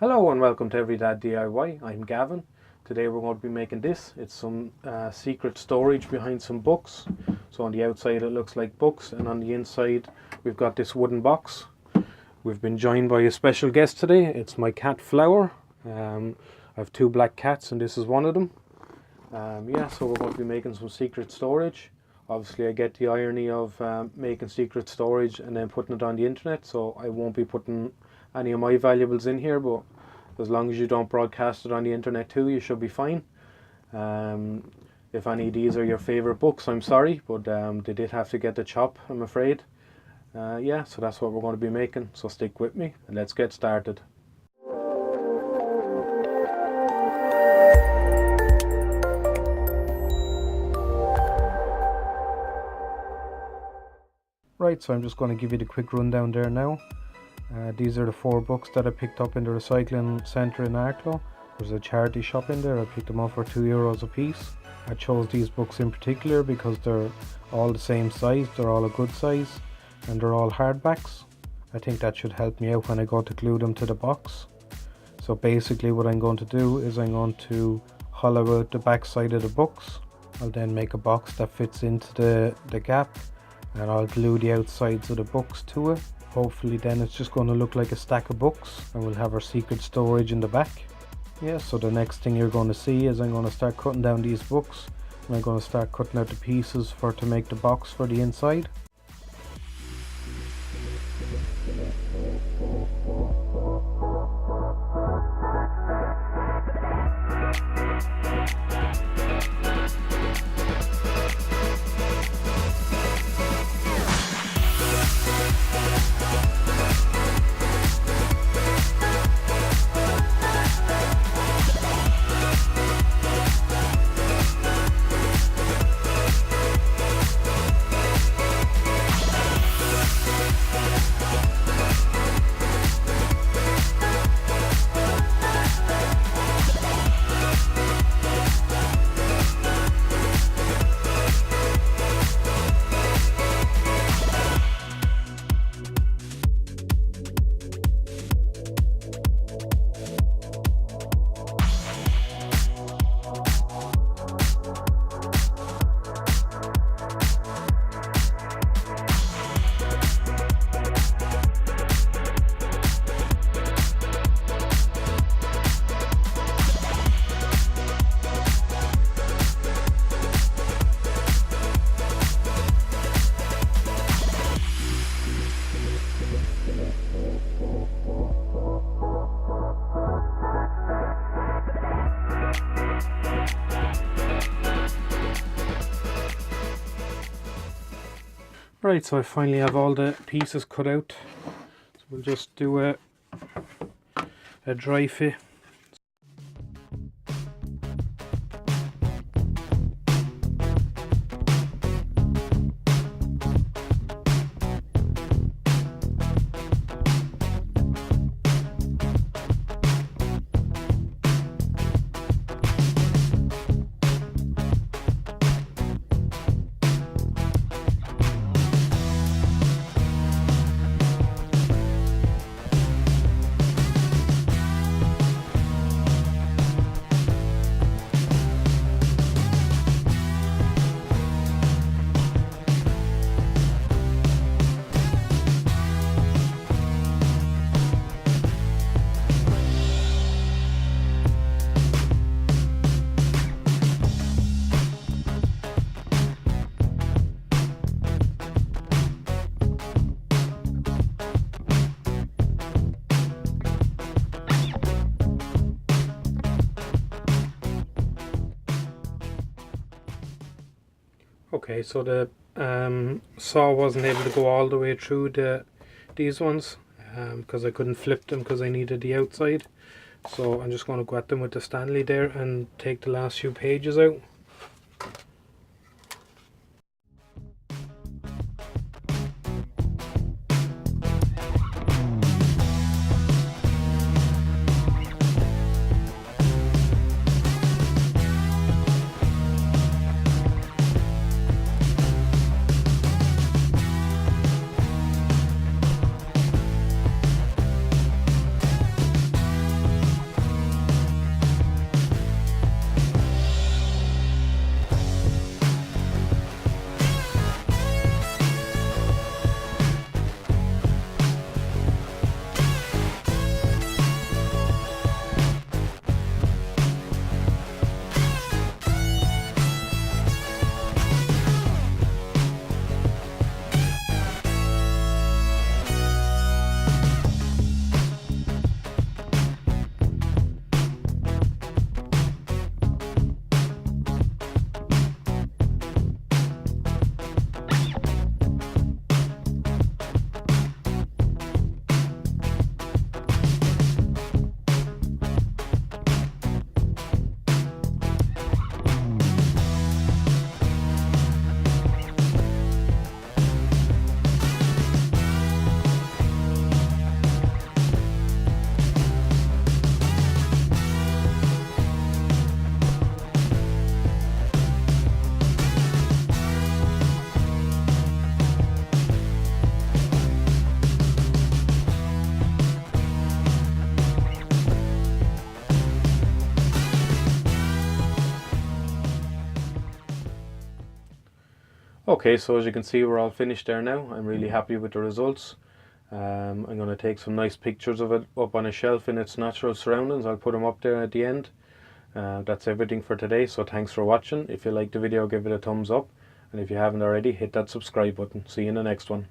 Hello and welcome to HEIGHTAT DIY. I'm Gavin. Today we're going to be making this. It's some secret storage behind some books. So on the outside it looks like books, and on the inside we've got this wooden box. We've been joined by a special guest today. It's my cat Flower. I have two black cats and this is one of them. So we're going to be making some secret storage. Obviously I get the irony of making secret storage and then putting it on the internet, so I won't be putting any of my valuables in here, but as long as you don't broadcast it on the internet too, you should be fine. If any of these are your favorite books, I'm sorry, but they did have to get the chop, I'm afraid. So that's what we're going to be making, so stick with me and let's get started. Right, so I'm just going to give you the quick rundown there now. These are the 4 books that I picked up in the recycling centre in Arklow. There's a charity shop in there. I picked them up for €2 a piece. I chose these books in particular because they're all the same size, they're all a good size, and they're all hardbacks. I think that should help me out when I go to glue them to the box. So basically what I'm going to do is I'm going to hollow out the back side of the books. I'll then make a box that fits into the gap, and I'll glue the outsides of the books to it. Hopefully then it's just going to look like a stack of books, and we'll have our secret storage in the back. So the next thing you're going to see is I'm going to start cutting down these books, and I'm going to start cutting out the pieces to make the box for the inside. Right, so I finally have all the pieces cut out. So we'll just do a dry fit. Okay, so the saw wasn't able to go all the way through these ones because I couldn't flip them because I needed the outside. So I'm just going to go at them with the Stanley there and take the last few pages out. Okay, so as you can see, we're all finished there now. I'm really happy with the results. I'm going to take some nice pictures of it up on a shelf in its natural surroundings. I'll put them up there at the end. That's everything for today, so thanks for watching. If you liked the video, give it a thumbs up, and if you haven't already, hit that subscribe button. See you in the next one.